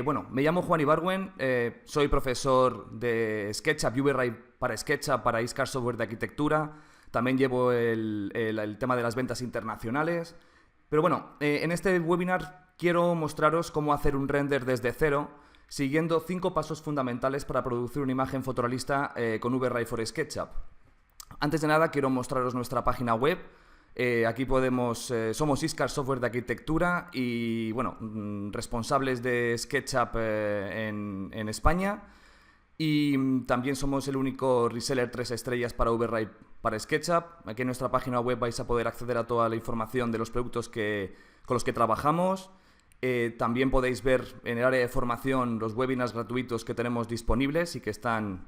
Bueno, me llamo Juan Ibargüen, soy profesor de SketchUp y VRay para SketchUp, para Iscar Software de Arquitectura. También llevo el tema de las ventas internacionales. Pero bueno, en este webinar quiero mostraros cómo hacer un render desde cero, siguiendo 5 pasos fundamentales para producir una imagen fotorrealista con VRay for SketchUp. Antes de nada, quiero mostraros nuestra página web. Aquí somos Iscar Software de Arquitectura y, bueno, responsables de SketchUp en España. Y también somos el único reseller 3 estrellas para VRay para SketchUp. Aquí en nuestra página web vais a poder acceder a toda la información de los productos con los que trabajamos. También podéis ver en el área de formación los webinars gratuitos que tenemos disponibles y que están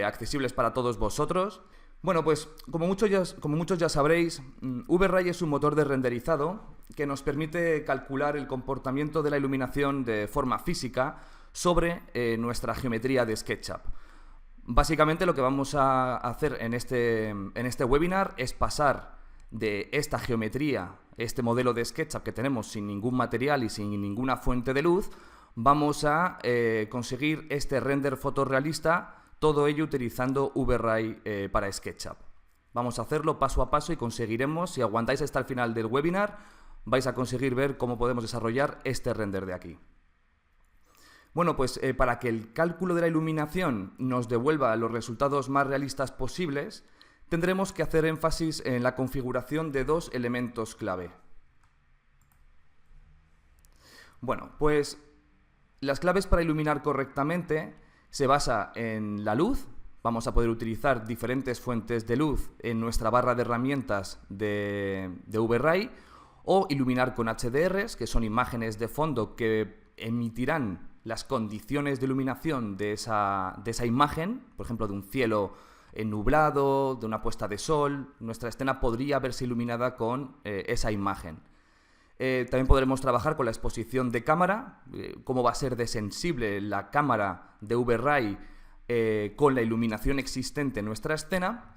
accesibles para todos vosotros. Bueno, pues como muchos ya sabréis, VRay es un motor de renderizado que nos permite calcular el comportamiento de la iluminación de forma física sobre nuestra geometría de SketchUp. Básicamente lo que vamos a hacer en este webinar es pasar de esta geometría, este modelo de SketchUp que tenemos sin ningún material y sin ninguna fuente de luz, vamos a conseguir este render fotorrealista. Todo ello utilizando VRay para SketchUp. Vamos a hacerlo paso a paso y conseguiremos, si aguantáis hasta el final del webinar, vais a conseguir ver cómo podemos desarrollar este render de aquí. Bueno, pues para que el cálculo de la iluminación nos devuelva los resultados más realistas posibles, tendremos que hacer énfasis en la configuración de 2 elementos clave. Bueno, pues las claves para iluminar correctamente se basa en la luz. Vamos a poder utilizar diferentes fuentes de luz en nuestra barra de herramientas de VRay o iluminar con HDRs, que son imágenes de fondo que emitirán las condiciones de iluminación de esa imagen, por ejemplo, de un cielo nublado, de una puesta de sol. Nuestra escena podría verse iluminada con esa imagen. También podremos trabajar con la exposición de cámara, cómo va a ser de sensible la cámara de VRay con la iluminación existente en nuestra escena,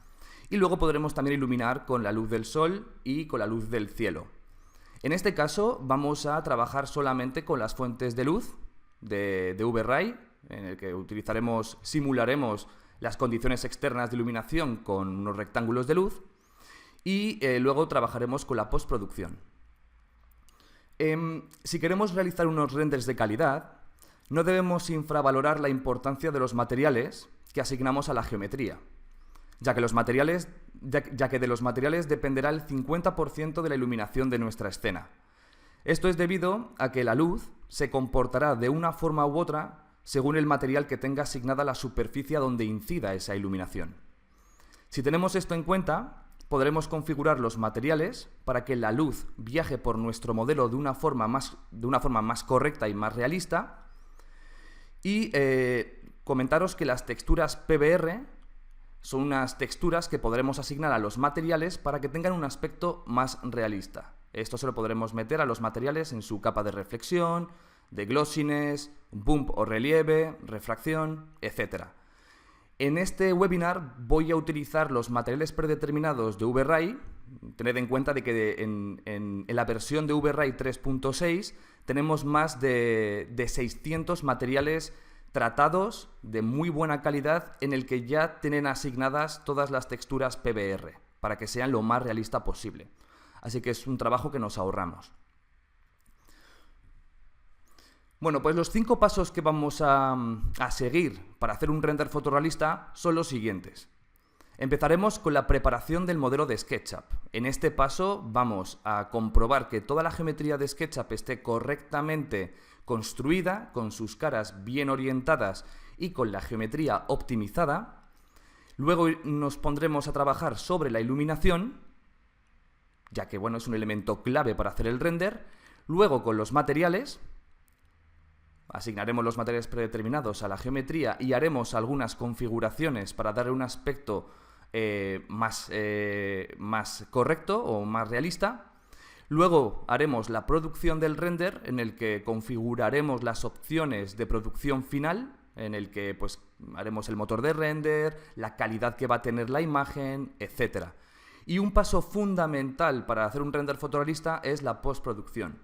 y luego podremos también iluminar con la luz del sol y con la luz del cielo. En este caso vamos a trabajar solamente con las fuentes de luz de VRay, en el que simularemos las condiciones externas de iluminación con unos rectángulos de luz, y luego trabajaremos con la postproducción. Si queremos realizar unos renders de calidad, no debemos infravalorar la importancia de los materiales que asignamos a la geometría, ya que de los materiales dependerá el 50% de la iluminación de nuestra escena. Esto es debido a que la luz se comportará de una forma u otra según el material que tenga asignada la superficie a donde incida esa iluminación. Si tenemos esto en cuenta, podremos configurar los materiales para que la luz viaje por nuestro modelo de una forma más correcta y más realista. Y comentaros que las texturas PBR son unas texturas que podremos asignar a los materiales para que tengan un aspecto más realista. Esto se lo podremos meter a los materiales en su capa de reflexión, de glossiness, bump o relieve, refracción, etc. En este webinar voy a utilizar los materiales predeterminados de VRay. Tened en cuenta de que en la versión de VRay 3.6 tenemos más de 600 materiales tratados de muy buena calidad en el que ya tienen asignadas todas las texturas PBR para que sean lo más realista posible. Así que es un trabajo que nos ahorramos. Bueno, pues los 5 pasos que vamos a seguir para hacer un render fotorrealista son los siguientes. Empezaremos con la preparación del modelo de SketchUp. En este paso vamos a comprobar que toda la geometría de SketchUp esté correctamente construida, con sus caras bien orientadas y con la geometría optimizada. Luego nos pondremos a trabajar sobre la iluminación, ya que bueno, es un elemento clave para hacer el render. Luego con los materiales. Asignaremos los materiales predeterminados a la geometría y haremos algunas configuraciones para darle un aspecto más correcto o más realista. Luego haremos la producción del render, en el que configuraremos las opciones de producción final, en el que pues haremos el motor de render, la calidad que va a tener la imagen, etc. Y un paso fundamental para hacer un render fotorrealista es la postproducción.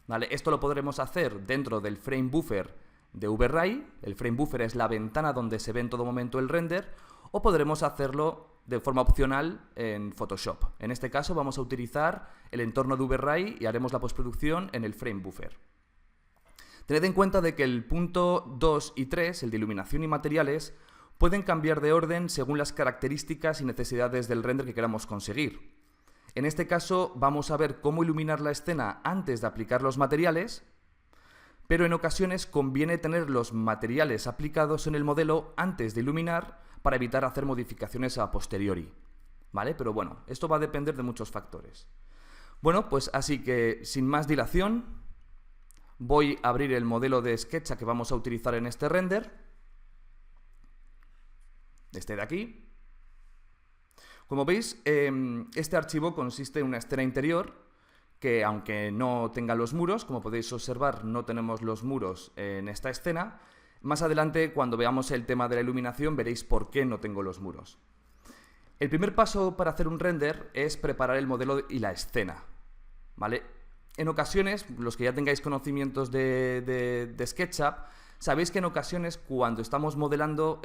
¿Vale? Esto lo podremos hacer dentro del frame buffer de VRAI. El frame buffer es la ventana donde se ve en todo momento el render, o podremos hacerlo de forma opcional en Photoshop. En este caso vamos a utilizar el entorno de VRAI y haremos la postproducción en el frame buffer. Tened en cuenta de que el punto 2 y 3, el de iluminación y materiales, pueden cambiar de orden según las características y necesidades del render que queramos conseguir. En este caso vamos a ver cómo iluminar la escena antes de aplicar los materiales, pero en ocasiones conviene tener los materiales aplicados en el modelo antes de iluminar para evitar hacer modificaciones a posteriori, ¿vale? Pero bueno, esto va a depender de muchos factores. Bueno, pues así que sin más dilación, voy a abrir el modelo de SketchUp que vamos a utilizar en este render, este de aquí. Como veis, este archivo consiste en una escena interior que, aunque no tenga los muros, como podéis observar, no tenemos los muros en esta escena. Más adelante, cuando veamos el tema de la iluminación, veréis por qué no tengo los muros. El primer paso para hacer un render es preparar el modelo y la escena, ¿vale? En ocasiones, los que ya tengáis conocimientos de SketchUp, sabéis que en ocasiones, cuando estamos modelando,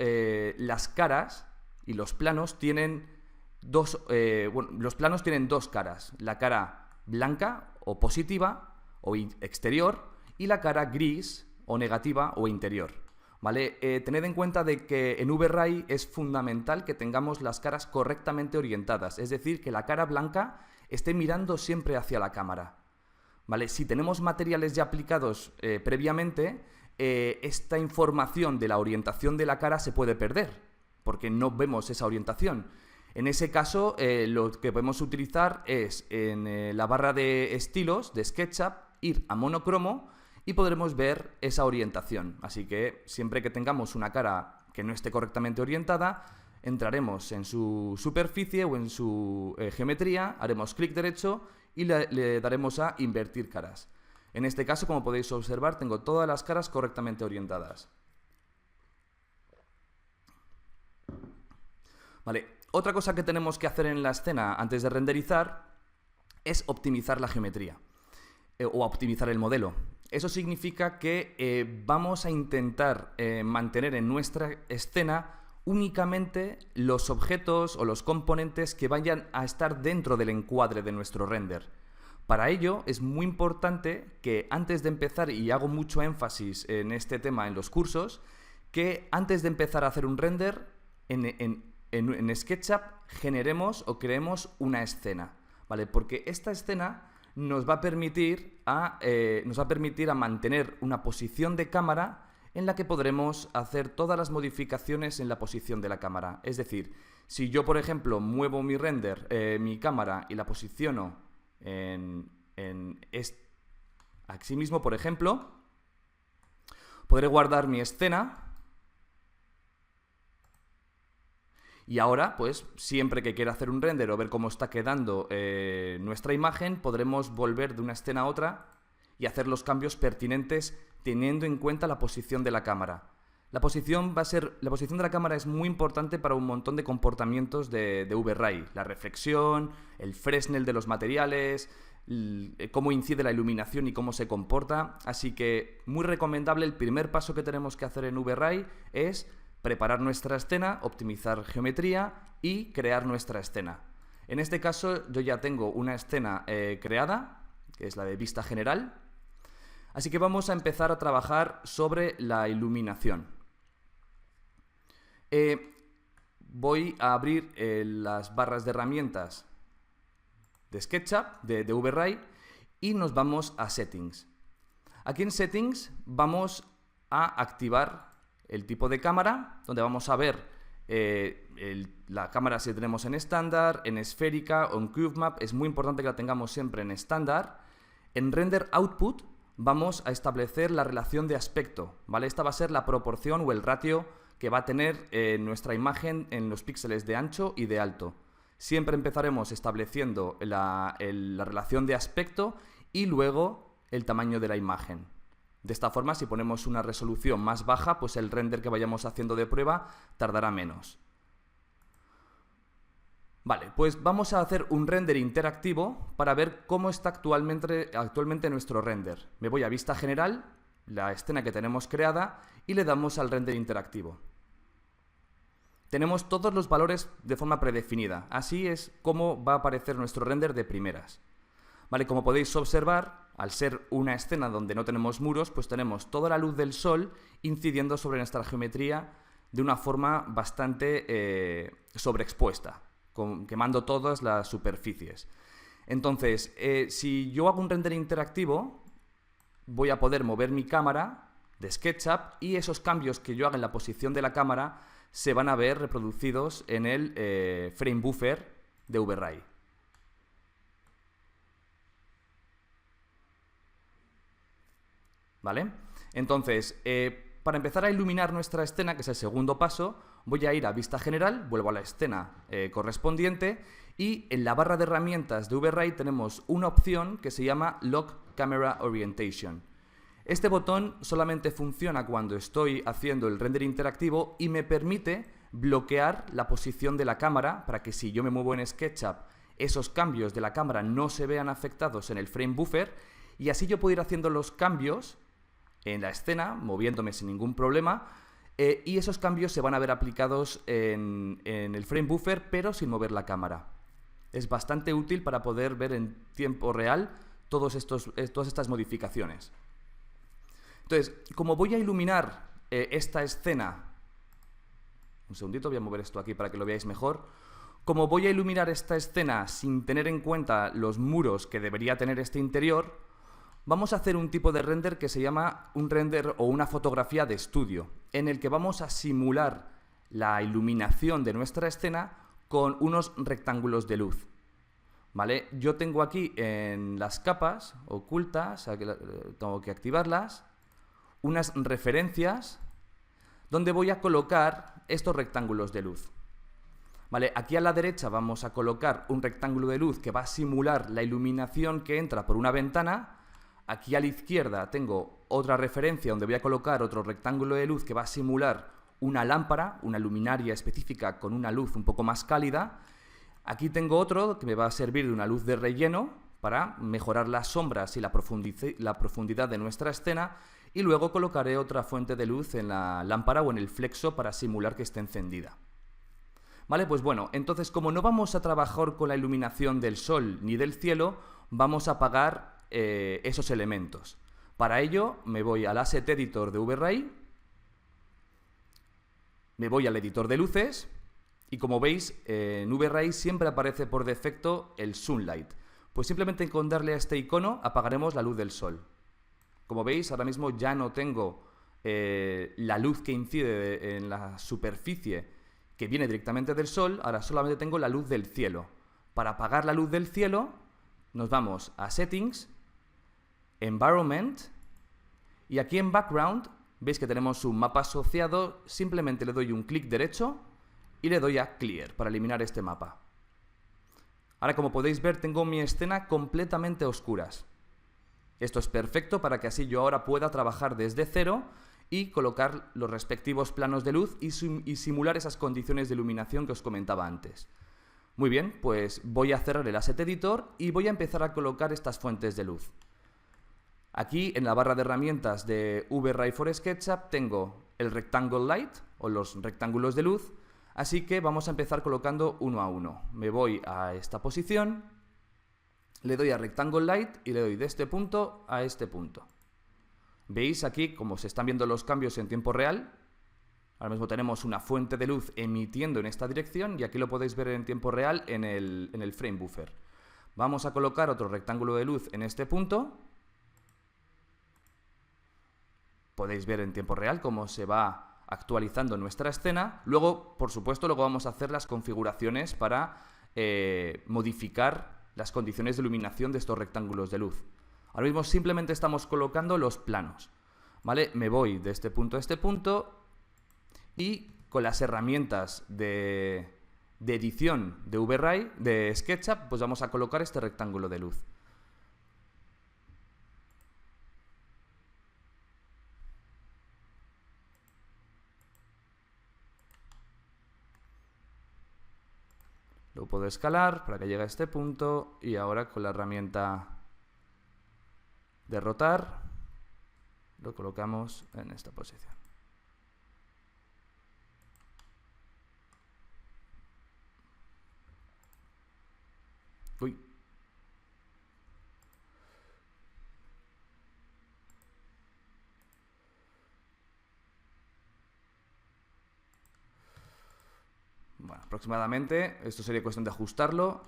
las caras y los planos tienen los planos tienen dos caras: la cara blanca o positiva o exterior y la cara gris o negativa o interior, ¿vale? Tened en cuenta de que en VRAI es fundamental que tengamos las caras correctamente orientadas, es decir, que la cara blanca esté mirando siempre hacia la cámara, ¿vale? Si tenemos materiales ya aplicados previamente, esta información de la orientación de la cara se puede perder, porque no vemos esa orientación. En ese caso, lo que podemos utilizar es en la barra de estilos de SketchUp, ir a monocromo y podremos ver esa orientación. Así que siempre que tengamos una cara que no esté correctamente orientada, entraremos en su superficie o en su geometría, haremos clic derecho y le daremos a invertir caras. En este caso, como podéis observar, tengo todas las caras correctamente orientadas. Vale. Otra cosa que tenemos que hacer en la escena antes de renderizar es optimizar la geometría o optimizar el modelo. Eso significa que vamos a intentar mantener en nuestra escena únicamente los objetos o los componentes que vayan a estar dentro del encuadre de nuestro render. Para ello es muy importante que antes de empezar, y hago mucho énfasis en este tema en los cursos, que antes de empezar a hacer un render en SketchUp generemos o creemos una escena, ¿vale? Porque esta escena nos va a permitir a mantener una posición de cámara en la que podremos hacer todas las modificaciones en la posición de la cámara. Es decir, si yo, por ejemplo, muevo mi render, mi cámara, y la posiciono así mismo, por ejemplo, podré guardar mi escena. Y ahora, pues, siempre que quiera hacer un render o ver cómo está quedando nuestra imagen, podremos volver de una escena a otra y hacer los cambios pertinentes teniendo en cuenta la posición de la cámara. La posición de la cámara es muy importante para un montón de comportamientos de VRAI. La reflexión, el Fresnel de los materiales, cómo incide la iluminación y cómo se comporta. Así que, muy recomendable, el primer paso que tenemos que hacer en VRAI es preparar nuestra escena, optimizar geometría y crear nuestra escena. En este caso yo ya tengo una escena creada, que es la de vista general, así que vamos a empezar a trabajar sobre la iluminación. Voy a abrir las barras de herramientas de SketchUp, de VRAI, y nos vamos a Settings. Aquí en Settings vamos a activar el tipo de cámara, donde vamos a ver la cámara si la tenemos en estándar, en esférica o en Curve Map. Es muy importante que la tengamos siempre en estándar. En Render Output vamos a establecer la relación de aspecto, ¿vale? Esta va a ser la proporción o el ratio que va a tener nuestra imagen en los píxeles de ancho y de alto. Siempre empezaremos estableciendo la relación de aspecto y luego el tamaño de la imagen. De esta forma, si ponemos una resolución más baja, pues el render que vayamos haciendo de prueba tardará menos. Vale, pues vamos a hacer un render interactivo para ver cómo está actualmente nuestro render. Me voy a vista general, la escena que tenemos creada, y le damos al render interactivo. Tenemos todos los valores de forma predefinida, así es como va a aparecer nuestro render de primeras. Vale, como podéis observar, al ser una escena donde no tenemos muros, pues tenemos toda la luz del sol incidiendo sobre nuestra geometría de una forma bastante sobreexpuesta, quemando todas las superficies. Entonces, si yo hago un render interactivo, voy a poder mover mi cámara de SketchUp y esos cambios que yo haga en la posición de la cámara se van a ver reproducidos en el frame buffer de VRay. ¿Vale? Entonces, para empezar a iluminar nuestra escena, que es el segundo paso, voy a ir a vista general, vuelvo a la escena correspondiente y en la barra de herramientas de VRay tenemos una opción que se llama Lock Camera Orientation. Este botón solamente funciona cuando estoy haciendo el render interactivo y me permite bloquear la posición de la cámara para que si yo me muevo en SketchUp esos cambios de la cámara no se vean afectados en el frame buffer y así yo puedo ir haciendo los cambios en la escena, moviéndome sin ningún problema, y esos cambios se van a ver aplicados en el frame buffer, pero sin mover la cámara. Es bastante útil para poder ver en tiempo real todas estas modificaciones. Entonces, como voy a iluminar esta escena, un segundito, voy a mover esto aquí para que lo veáis mejor. Como voy a iluminar esta escena sin tener en cuenta los muros que debería tener este interior, vamos a hacer un tipo de render que se llama un render o una fotografía de estudio, en el que vamos a simular la iluminación de nuestra escena con unos rectángulos de luz. ¿Vale? Yo tengo aquí en las capas ocultas, tengo que activarlas, unas referencias donde voy a colocar estos rectángulos de luz. ¿Vale? Aquí a la derecha vamos a colocar un rectángulo de luz que va a simular la iluminación que entra por una ventana. Aquí a la izquierda tengo otra referencia donde voy a colocar otro rectángulo de luz que va a simular una lámpara, una luminaria específica con una luz un poco más cálida. Aquí tengo otro que me va a servir de una luz de relleno para mejorar las sombras y la profundidad de nuestra escena. Y luego colocaré otra fuente de luz en la lámpara o en el flexo para simular que esté encendida. Vale, pues bueno, entonces como no vamos a trabajar con la iluminación del sol ni del cielo, vamos a apagar esos elementos. Para ello me voy al Asset Editor de VRay, me voy al editor de luces y como veis en VRay siempre aparece por defecto el Sunlight. Pues simplemente con darle a este icono apagaremos la luz del sol. Como veis ahora mismo ya no tengo la luz que incide en la superficie que viene directamente del sol, ahora solamente tengo la luz del cielo. Para apagar la luz del cielo nos vamos a Settings, Environment, y aquí en Background veis que tenemos un mapa asociado, simplemente le doy un clic derecho y le doy a Clear para eliminar este mapa. Ahora como podéis ver tengo mi escena completamente a oscuras. Esto es perfecto para que así yo ahora pueda trabajar desde cero y colocar los respectivos planos de luz y simular esas condiciones de iluminación que os comentaba antes. Muy bien, pues voy a cerrar el Asset Editor y voy a empezar a colocar estas fuentes de luz. Aquí en la barra de herramientas de VRay for SketchUp tengo el Rectangle Light o los rectángulos de luz, así que vamos a empezar colocando uno a uno. Me voy a esta posición, le doy a Rectangle Light y le doy de este punto a este punto. ¿Veis aquí cómo se están viendo los cambios en tiempo real? Ahora mismo tenemos una fuente de luz emitiendo en esta dirección y aquí lo podéis ver en tiempo real en el frame buffer. Vamos a colocar otro rectángulo de luz en este punto. Podéis ver en tiempo real cómo se va actualizando nuestra escena. Luego, por supuesto, vamos a hacer las configuraciones para modificar las condiciones de iluminación de estos rectángulos de luz. Ahora mismo simplemente estamos colocando los planos. ¿Vale? Me voy de este punto a este punto y con las herramientas de edición de VRay, de SketchUp, pues vamos a colocar este rectángulo de luz. Lo Lo puedo escalar para que llegue a este punto y ahora con la herramienta de rotar lo colocamos en esta posición. Uy. Bueno, aproximadamente, esto sería cuestión de ajustarlo,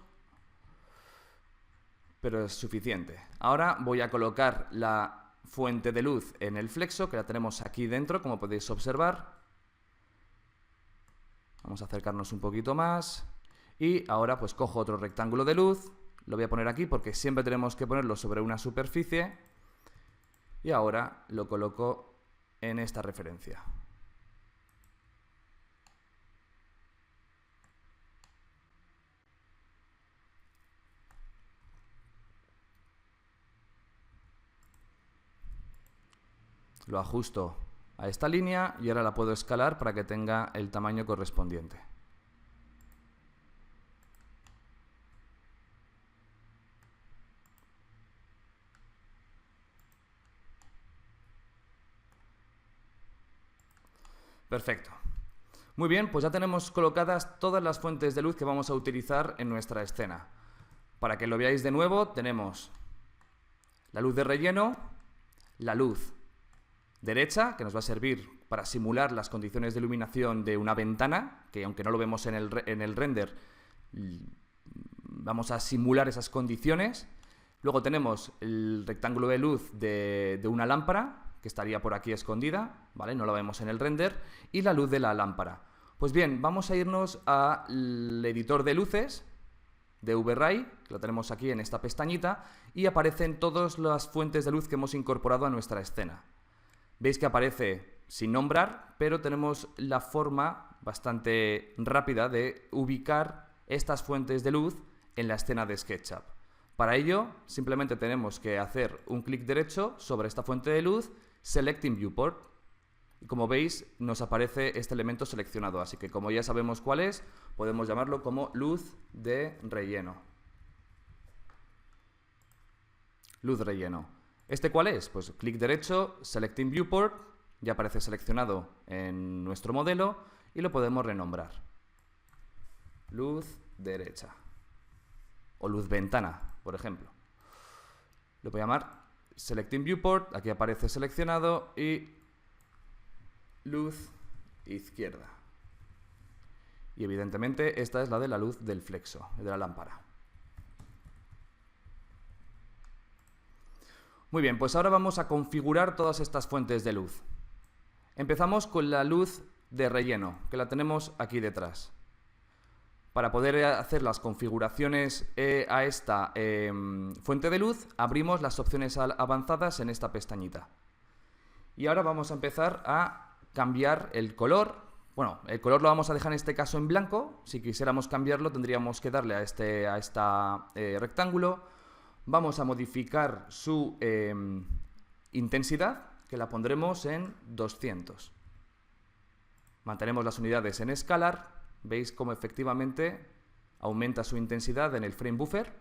pero es suficiente. Ahora voy a colocar la fuente de luz en el flexo, que la tenemos aquí dentro, como podéis observar. Vamos a acercarnos un poquito más. Y ahora pues cojo otro rectángulo de luz, lo voy a poner aquí porque siempre tenemos que ponerlo sobre una superficie. Y ahora lo coloco en esta referencia. Lo ajusto a esta línea y ahora la puedo escalar para que tenga el tamaño correspondiente. Perfecto. Muy bien, pues ya tenemos colocadas todas las fuentes de luz que vamos a utilizar en nuestra escena. Para que lo veáis de nuevo, tenemos la luz de relleno, la luz derecha, que nos va a servir para simular las condiciones de iluminación de una ventana, que aunque no lo vemos en el render, vamos a simular esas condiciones. Luego tenemos el rectángulo de luz de una lámpara, que estaría por aquí escondida, ¿vale? No lo vemos en el render, y la luz de la lámpara. Pues bien, vamos a irnos al editor de luces de VRay, que lo tenemos aquí en esta pestañita, y aparecen todas las fuentes de luz que hemos incorporado a nuestra escena. Veis que aparece sin nombrar, pero tenemos la forma bastante rápida de ubicar estas fuentes de luz en la escena de SketchUp. Para ello, simplemente tenemos que hacer un clic derecho sobre esta fuente de luz, Selecting Viewport, y como veis nos aparece este elemento seleccionado, así que como ya sabemos cuál es, podemos llamarlo como luz de relleno. Luz relleno. ¿Este cuál es? Pues clic derecho, Selecting Viewport, ya aparece seleccionado en nuestro modelo y lo podemos renombrar. Luz derecha. O luz ventana, por ejemplo. Lo voy a llamar Selecting Viewport, aquí aparece seleccionado, y luz izquierda. Y evidentemente esta es la de la luz del flexo, de la lámpara. Muy bien, pues ahora vamos a configurar todas estas fuentes de luz. Empezamos con la luz de relleno, que la tenemos aquí detrás. Para poder hacer las configuraciones a esta fuente de luz, abrimos las opciones avanzadas en esta pestañita. Y ahora vamos a empezar a cambiar el color. Bueno, el color lo vamos a dejar en este caso en blanco. Si quisiéramos cambiarlo, tendríamos que darle a este rectángulo. Vamos a modificar su intensidad, que la pondremos en 200. Mantenemos las unidades en escalar. Veis cómo efectivamente aumenta su intensidad en el frame buffer.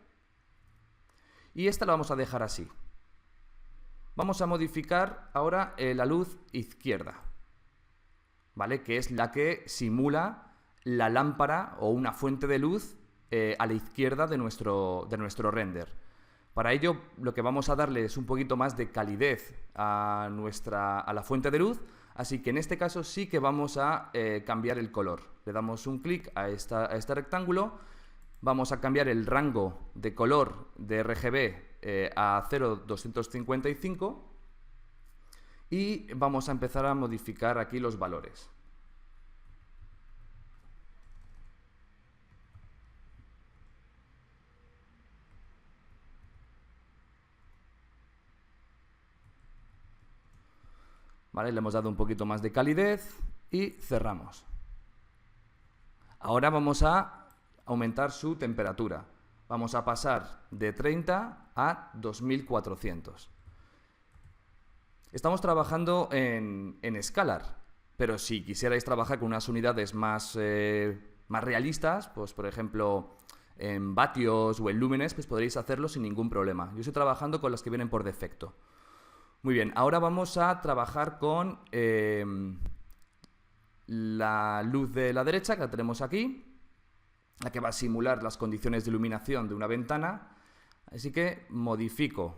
Y esta la vamos a dejar así. Vamos a modificar ahora la luz izquierda, ¿vale? Que es la que simula la lámpara o una fuente de luz a la izquierda de nuestro render. Para ello, lo que vamos a darle es un poquito más de calidez a la fuente de luz. Así que en este caso sí que vamos a cambiar el color. Le damos un clic a este rectángulo, vamos a cambiar el rango de color de RGB a 0,255 y vamos a empezar a modificar aquí los valores. ¿Vale? Le hemos dado un poquito más de calidez y cerramos. Ahora vamos a aumentar su temperatura. Vamos a pasar de 30 a 2400. Estamos trabajando en Scalar, pero si quisierais trabajar con unas unidades más realistas, pues por ejemplo en vatios o en lúmenes, pues podréis hacerlo sin ningún problema. Yo estoy trabajando con las que vienen por defecto. Muy bien, ahora vamos a trabajar con la luz de la derecha, que la tenemos aquí, la que va a simular las condiciones de iluminación de una ventana. Así que modifico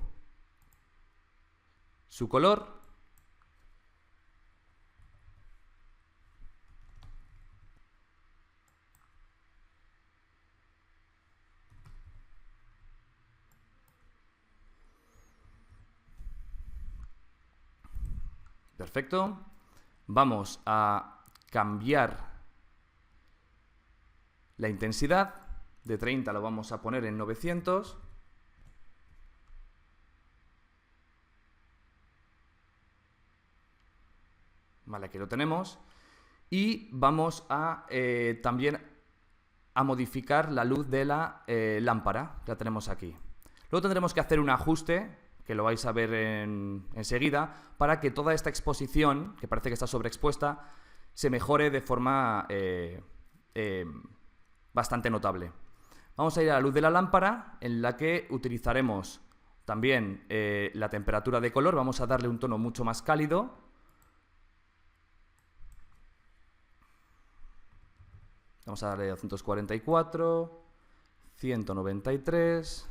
su color. Perfecto. Vamos a cambiar la intensidad. De 30 lo vamos a poner en 900. Vale, aquí lo tenemos. Y vamos a también a modificar la luz de la lámpara, que la tenemos aquí. Luego tendremos que hacer un ajuste, que lo vais a ver enseguida, para que toda esta exposición, que parece que está sobreexpuesta, se mejore de forma bastante notable. Vamos a ir a la luz de la lámpara, en la que utilizaremos también la temperatura de color. Vamos a darle un tono mucho más cálido. Vamos a darle 244, 193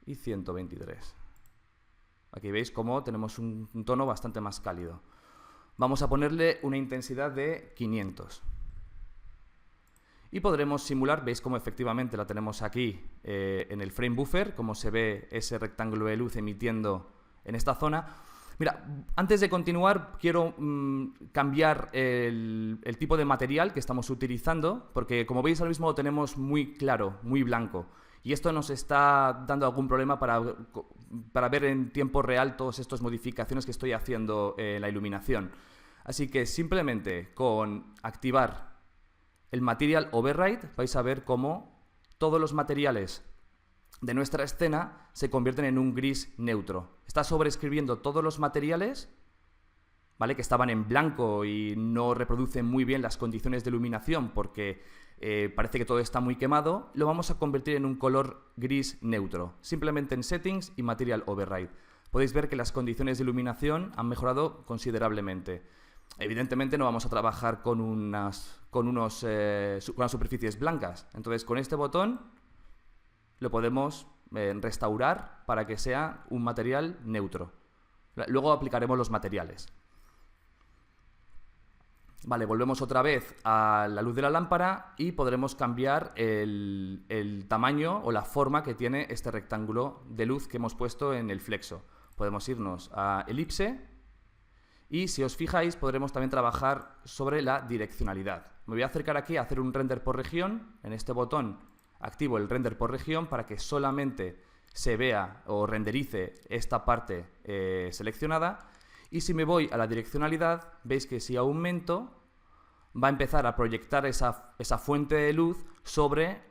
y 123. Aquí veis cómo tenemos un tono bastante más cálido. Vamos a ponerle una intensidad de 500. Y podremos simular, veis cómo efectivamente la tenemos aquí en el frame buffer, cómo se ve ese rectángulo de luz emitiendo en esta zona. Mira, antes de continuar quiero cambiar el tipo de material que estamos utilizando, porque como veis ahora mismo lo tenemos muy claro, muy blanco. Y esto nos está dando algún problema para ver en tiempo real todas estas modificaciones que estoy haciendo en la iluminación. Así que simplemente con activar el Material Override vais a ver cómo todos los materiales de nuestra escena se convierten en un gris neutro. Está sobreescribiendo todos los materiales, ¿vale?, que estaban en blanco y no reproducen muy bien las condiciones de iluminación porque parece que todo está muy quemado. Lo vamos a convertir en un color gris neutro, simplemente en Settings y Material Override. Podéis ver que las condiciones de iluminación han mejorado considerablemente. Evidentemente no vamos a trabajar con unas superficies blancas. Entonces con este botón lo podemos restaurar para que sea un material neutro. Luego aplicaremos los materiales. Vale, volvemos otra vez a la luz de la lámpara y podremos cambiar el tamaño o la forma que tiene este rectángulo de luz que hemos puesto en el flexo. Podemos irnos a elipse y si os fijáis podremos también trabajar sobre la direccionalidad. Me voy a acercar aquí a hacer un render por región. En este botón activo el render por región para que solamente se vea o renderice esta parte seleccionada. Y si me voy a la direccionalidad, veis que si aumento va a empezar a proyectar esa fuente de luz sobre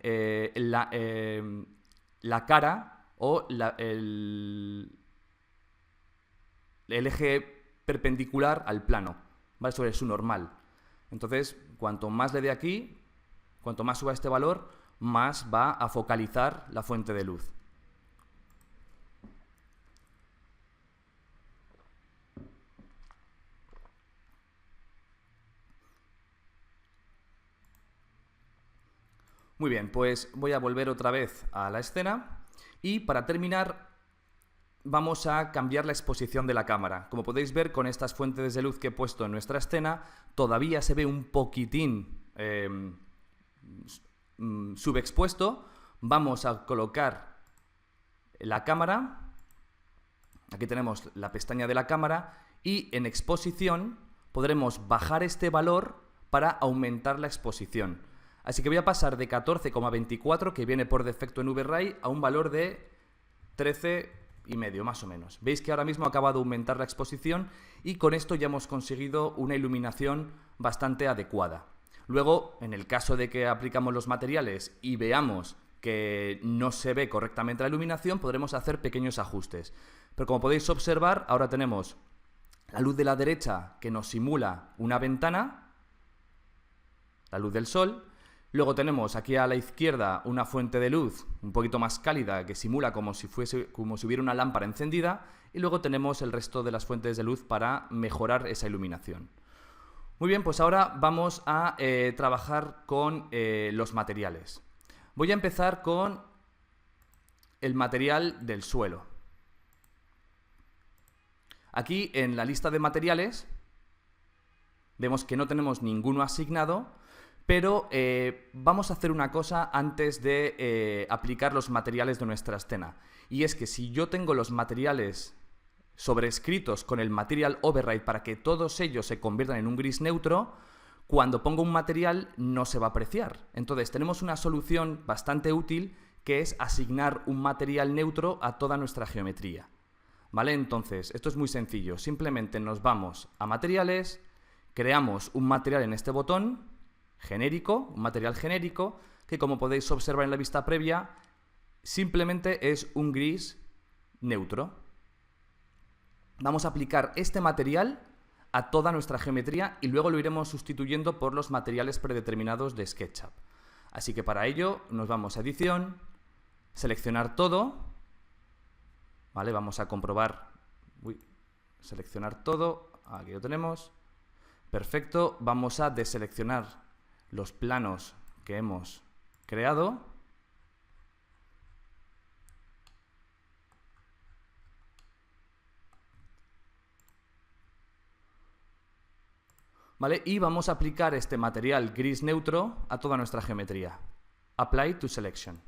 la cara o el eje perpendicular al plano, ¿vale?, sobre su normal. Entonces, cuanto más le dé aquí, cuanto más suba este valor, más va a focalizar la fuente de luz. Muy bien, pues voy a volver otra vez a la escena y para terminar vamos a cambiar la exposición de la cámara. Como podéis ver, con estas fuentes de luz que he puesto en nuestra escena, todavía se ve un poquitín subexpuesto. Vamos a colocar la cámara. Aquí tenemos la pestaña de la cámara y en exposición podremos bajar este valor para aumentar la exposición. Así que voy a pasar de 14,24, que viene por defecto en VRay, a un valor de 13,5 más o menos. Veis que ahora mismo acaba de aumentar la exposición y con esto ya hemos conseguido una iluminación bastante adecuada. Luego, en el caso de que aplicamos los materiales y veamos que no se ve correctamente la iluminación, podremos hacer pequeños ajustes. Pero como podéis observar, ahora tenemos la luz de la derecha que nos simula una ventana, la luz del sol. Luego tenemos aquí a la izquierda una fuente de luz un poquito más cálida que simula como si hubiera una lámpara encendida, y luego tenemos el resto de las fuentes de luz para mejorar esa iluminación. Muy bien, pues ahora vamos a trabajar con los materiales. Voy a empezar con el material del suelo. Aquí en la lista de materiales vemos que no tenemos ninguno asignado, pero vamos a hacer una cosa antes de aplicar los materiales de nuestra escena. Y es que si yo tengo los materiales sobrescritos con el Material Override para que todos ellos se conviertan en un gris neutro, cuando pongo un material no se va a apreciar. Entonces tenemos una solución bastante útil, que es asignar un material neutro a toda nuestra geometría. ¿Vale? Entonces, esto es muy sencillo. Simplemente nos vamos a materiales, creamos un material en este botón, genérico, un material genérico, que como podéis observar en la vista previa, simplemente es un gris neutro. Vamos a aplicar este material a toda nuestra geometría y luego lo iremos sustituyendo por los materiales predeterminados de SketchUp. Así que para ello nos vamos a edición, seleccionar todo, ¿vale? Vamos a comprobar, seleccionar todo, aquí lo tenemos, perfecto, vamos a deseleccionar los planos que hemos creado. ¿Vale? Y vamos a aplicar este material gris neutro a toda nuestra geometría. Apply to Selection.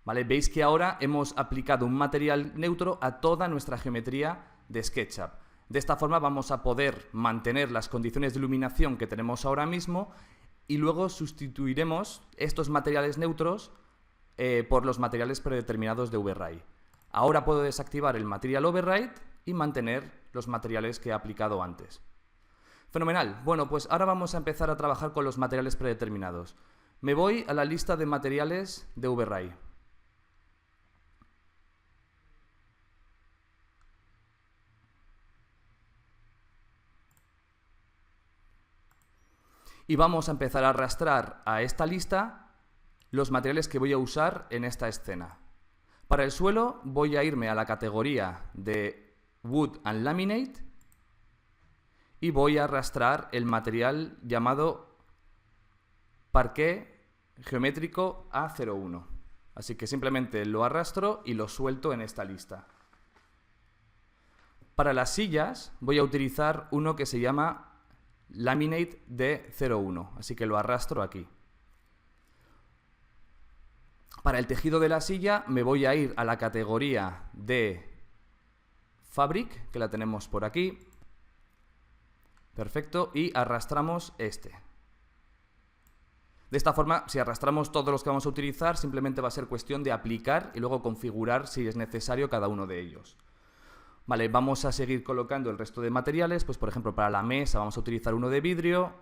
¿Vale? Veis que ahora hemos aplicado un material neutro a toda nuestra geometría de SketchUp. De esta forma vamos a poder mantener las condiciones de iluminación que tenemos ahora mismo y luego sustituiremos estos materiales neutros por los materiales predeterminados de Override. Ahora puedo desactivar el Material Override y mantener los materiales que he aplicado antes. Fenomenal. Bueno, pues ahora vamos a empezar a trabajar con los materiales predeterminados. Me voy a la lista de materiales de Override. Y vamos a empezar a arrastrar a esta lista los materiales que voy a usar en esta escena. Para el suelo voy a irme a la categoría de Wood and Laminate y voy a arrastrar el material llamado parqué geométrico A01. Así que simplemente lo arrastro y lo suelto en esta lista. Para las sillas voy a utilizar uno que se llama Laminate D01, así que lo arrastro aquí. Para el tejido de la silla me voy a ir a la categoría de Fabric, que la tenemos por aquí. Perfecto, y arrastramos este. De esta forma, si arrastramos todos los que vamos a utilizar, simplemente va a ser cuestión de aplicar y luego configurar si es necesario cada uno de ellos. Vale, vamos a seguir colocando el resto de materiales. Pues por ejemplo, para la mesa vamos a utilizar uno de vidrio.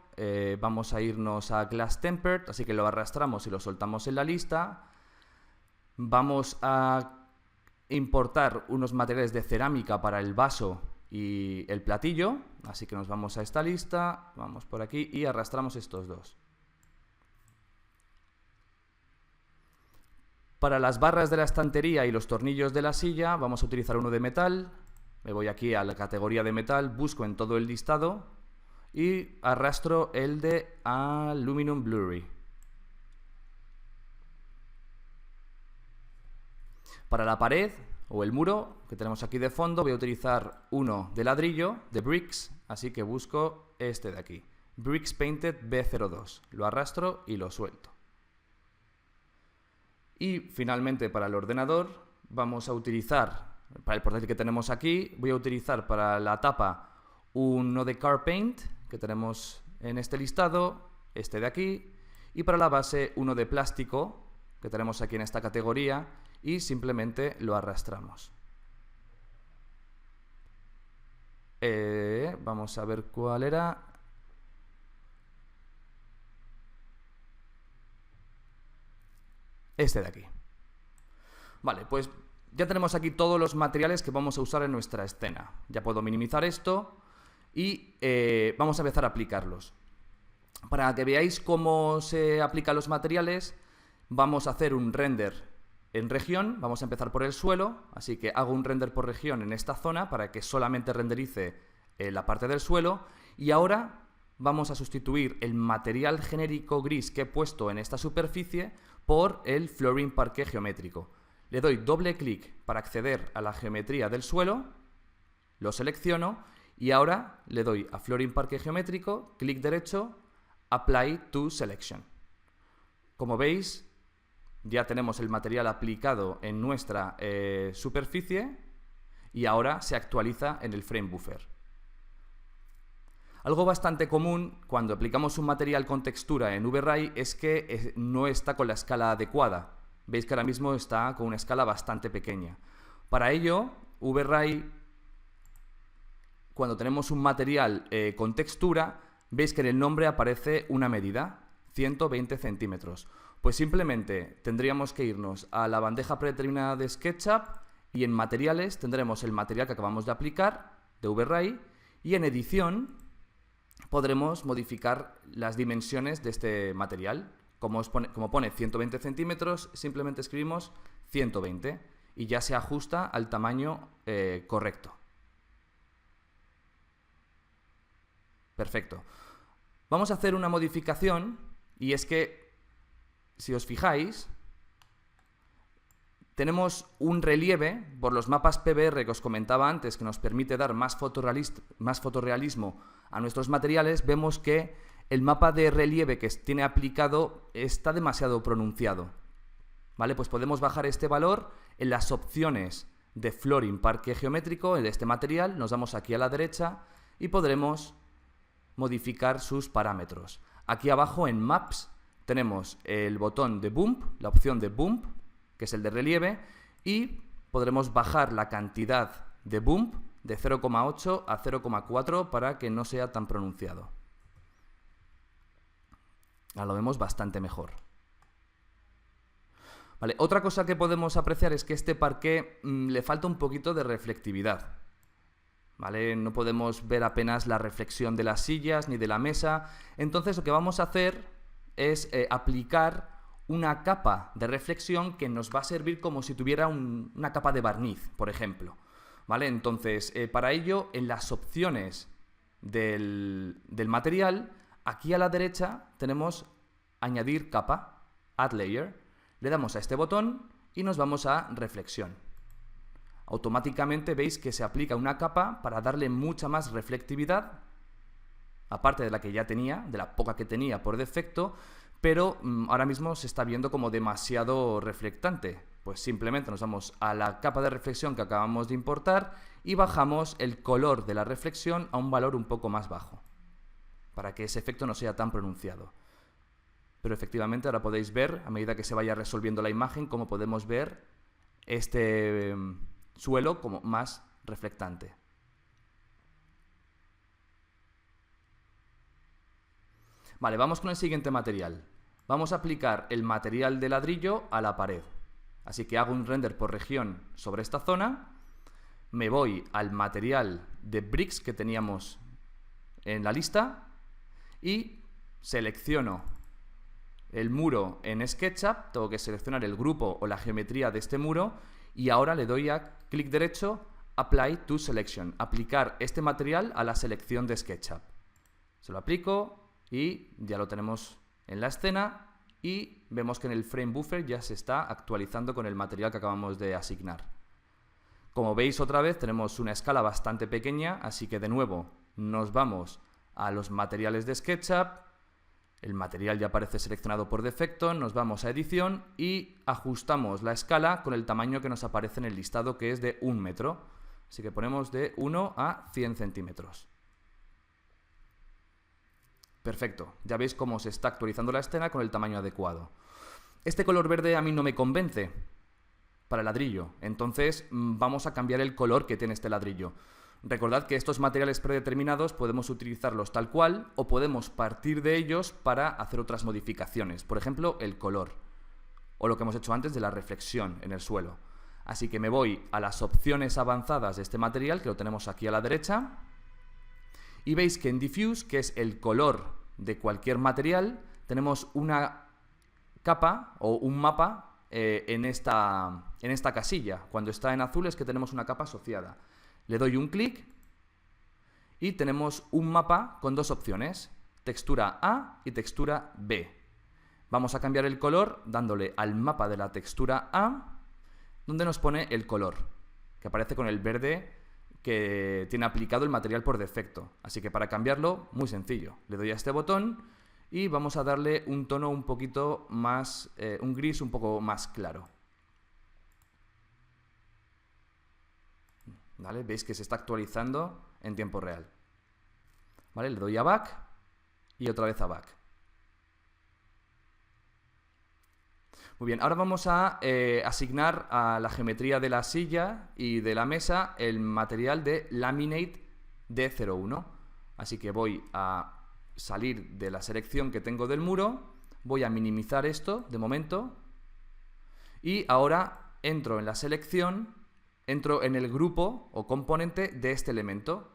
Vamos a irnos a Glass Tempered, así que lo arrastramos y lo soltamos en la lista. Vamos a importar unos materiales de cerámica para el vaso y el platillo, así que nos vamos a esta lista, vamos por aquí y arrastramos estos dos. Para las barras de la estantería y los tornillos de la silla vamos a utilizar uno de metal. Me voy aquí a la categoría de metal, busco en todo el listado y arrastro el de Aluminum Blurry. Para la pared o el muro que tenemos aquí de fondo voy a utilizar uno de ladrillo, de Bricks, así que busco este de aquí, Bricks Painted B02. Lo arrastro y lo suelto. Y finalmente para el ordenador vamos a utilizar, para el portátil que tenemos aquí, voy a utilizar para la tapa uno de Car Paint que tenemos en este listado, este de aquí, y para la base uno de plástico que tenemos aquí en esta categoría y simplemente lo arrastramos. Vamos a ver cuál era. Este de aquí. Vale, pues ya tenemos aquí todos los materiales que vamos a usar en nuestra escena. Ya puedo minimizar esto y vamos a empezar a aplicarlos. Para que veáis cómo se aplican los materiales, vamos a hacer un render en región. Vamos a empezar por el suelo, así que hago un render por región en esta zona para que solamente renderice la parte del suelo. Y ahora vamos a sustituir el material genérico gris que he puesto en esta superficie por el Flooring Parquet geométrico. Le doy doble clic para acceder a la geometría del suelo, lo selecciono y ahora le doy a Flooring Parquet geométrico, clic derecho, Apply to Selection. Como veis, ya tenemos el material aplicado en nuestra superficie y ahora se actualiza en el frame buffer. Algo bastante común cuando aplicamos un material con textura en VRay es que no está con la escala adecuada. Veis que ahora mismo está con una escala bastante pequeña. Para ello, VRay, cuando tenemos un material con textura, veis que en el nombre aparece una medida, 120 centímetros. Pues simplemente tendríamos que irnos a la bandeja predeterminada de SketchUp y en materiales tendremos el material que acabamos de aplicar, de VRay, y en edición podremos modificar las dimensiones de este material. Como pone 120 centímetros, simplemente escribimos 120 y ya se ajusta al tamaño correcto. Perfecto. Vamos a hacer una modificación y es que, si os fijáis, tenemos un relieve por los mapas PBR que os comentaba antes que nos permite dar más fotorrealismo a nuestros materiales. Vemos que el mapa de relieve que tiene aplicado está demasiado pronunciado. ¿Vale? Pues podemos bajar este valor en las opciones de Flooring Parquet geométrico de este material. Nos vamos aquí a la derecha y podremos modificar sus parámetros. Aquí abajo en Maps tenemos el botón de Bump, la opción de Bump, que es el de relieve, y podremos bajar la cantidad de Bump de 0,8 a 0,4 para que no sea tan pronunciado. Ahora lo vemos bastante mejor. Vale, otra cosa que podemos apreciar es que este parqué le falta un poquito de reflectividad. ¿Vale? No podemos ver apenas la reflexión de las sillas ni de la mesa. Entonces lo que vamos a hacer es aplicar una capa de reflexión que nos va a servir como si tuviera una capa de barniz, por ejemplo. ¿Vale? Entonces, para ello, en las opciones del material, aquí a la derecha tenemos añadir capa, add layer. Le damos a este botón y nos vamos a reflexión. Automáticamente veis que se aplica una capa para darle mucha más reflectividad, aparte de la que ya tenía, de la poca que tenía por defecto, pero ahora mismo se está viendo como demasiado reflectante. Pues simplemente nos vamos a la capa de reflexión que acabamos de importar y bajamos el color de la reflexión a un valor un poco más bajo, para que ese efecto no sea tan pronunciado. Pero efectivamente ahora podéis ver, a medida que se vaya resolviendo la imagen, cómo podemos ver este suelo como más reflectante. Vale, vamos con el siguiente material. Vamos a aplicar el material de ladrillo a la pared. Así que hago un render por región sobre esta zona. Me voy al material de bricks que teníamos en la lista y selecciono el muro en SketchUp. Tengo que seleccionar el grupo o la geometría de este muro y ahora le doy a clic derecho, Apply to Selection, aplicar este material a la selección de SketchUp. Se lo aplico y ya lo tenemos en la escena y vemos que en el frame buffer ya se está actualizando con el material que acabamos de asignar. Como veis, otra vez tenemos una escala bastante pequeña, así que de nuevo nos vamos a los materiales de SketchUp. El material ya aparece seleccionado por defecto, nos vamos a edición y ajustamos la escala con el tamaño que nos aparece en el listado, que es de 1 metro. Así que ponemos de 1 a 100 centímetros. Perfecto, ya veis cómo se está actualizando la escena con el tamaño adecuado. Este color verde a mí no me convence para el ladrillo, entonces vamos a cambiar el color que tiene este ladrillo. Recordad que estos materiales predeterminados podemos utilizarlos tal cual o podemos partir de ellos para hacer otras modificaciones, por ejemplo el color o lo que hemos hecho antes de la reflexión en el suelo. Así que me voy a las opciones avanzadas de este material, que lo tenemos aquí a la derecha, y veis que en Diffuse, que es el color de cualquier material, tenemos una capa o un mapa en esta casilla. Cuando está en azul es que tenemos una capa asociada. Le doy un clic y tenemos un mapa con dos opciones, textura A y textura B. Vamos a cambiar el color dándole al mapa de la textura A, donde nos pone el color, que aparece con el verde que tiene aplicado el material por defecto. Así que para cambiarlo, muy sencillo. Le doy a este botón y vamos a darle un tono un poquito más, un gris un poco más claro. ¿Vale? Veis que se está actualizando en tiempo real. ¿Vale? Le doy a Back y otra vez a Back. Muy bien, ahora vamos a asignar a la geometría de la silla y de la mesa el material de Laminate D01. Así que voy a salir de la selección que tengo del muro, voy a minimizar esto de momento y ahora entro en la selección, entro en el grupo o componente de este elemento.